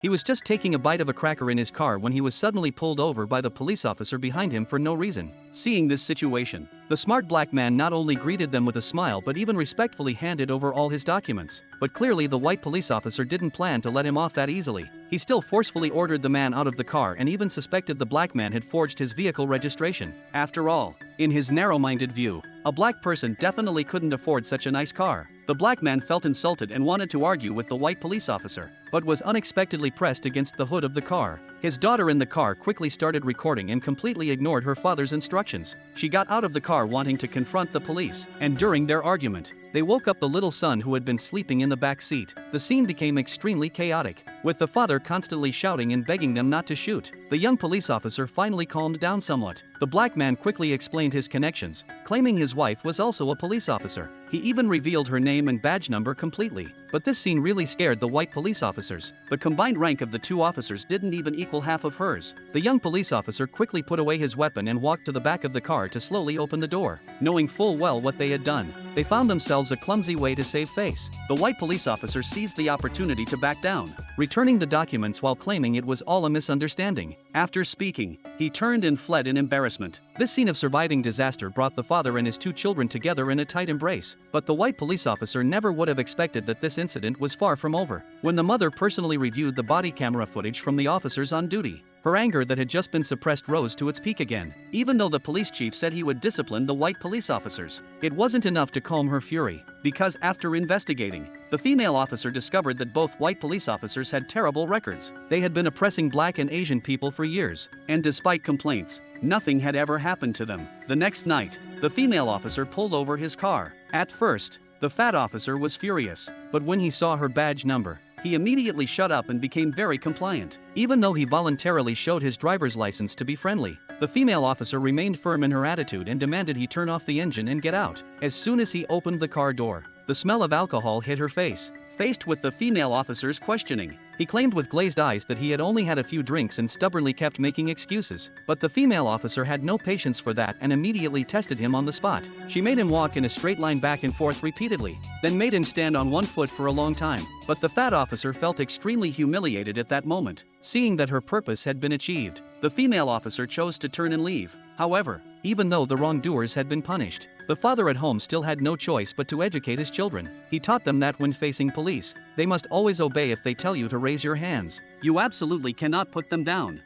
He was just taking a bite of a cracker in his car when he was suddenly pulled over by the police officer behind him for no reason. Seeing this situation, the smart black man not only greeted them with a smile but even respectfully handed over all his documents. But clearly the white police officer didn't plan to let him off that easily. He still forcefully ordered the man out of the car and even suspected the black man had forged his vehicle registration. After all, in his narrow-minded view, a black person definitely couldn't afford such a nice car. The black man felt insulted and wanted to argue with the white police officer, but was unexpectedly pressed against the hood of the car. His daughter in the car quickly started recording and completely ignored her father's instructions. She got out of the car wanting to confront the police, and during their argument, they woke up the little son who had been sleeping in the back seat. The scene became extremely chaotic, with the father constantly shouting and begging them not to shoot. The young police officer finally calmed down somewhat. The black man quickly explained his connections, claiming his wife was also a police officer. He even revealed her name and badge number completely. But this scene really scared the white police officers. The combined rank of the two officers didn't even equal half of hers. The young police officer quickly put away his weapon and walked to the back of the car to slowly open the door. Knowing full well what they had done, they found themselves a clumsy way to save face. The white police officer seized the opportunity to back down, returning the documents while claiming it was all a misunderstanding. After speaking, he turned and fled in embarrassment. This scene of surviving disaster brought the father and his two children together in a tight embrace. But the white police officer never would have expected that this incident was far from over. When the mother personally reviewed the body camera footage from the officers on duty, her anger that had just been suppressed rose to its peak again. Even though the police chief said he would discipline the white police officers, it wasn't enough to calm her fury, because after investigating, the female officer discovered that both white police officers had terrible records. They had been oppressing black and Asian people for years, and despite complaints, nothing had ever happened to them. The next night, the female officer pulled over his car. At first, the fat officer was furious, but when he saw her badge number, he immediately shut up and became very compliant. Even though he voluntarily showed his driver's license to be friendly, the female officer remained firm in her attitude and demanded he turn off the engine and get out. As soon as he opened the car door, the smell of alcohol hit her face. Faced with the female officer's questioning, he claimed with glazed eyes that he had only had a few drinks and stubbornly kept making excuses. But the female officer had no patience for that and immediately tested him on the spot. She made him walk in a straight line back and forth repeatedly, then made him stand on one foot for a long time. But the fat officer felt extremely humiliated at that moment. Seeing that her purpose had been achieved, the female officer chose to turn and leave. However, even though the wrongdoers had been punished, the father at home still had no choice but to educate his children. He taught them that when facing police, they must always obey if they tell you to raise your hands. You absolutely cannot put them down.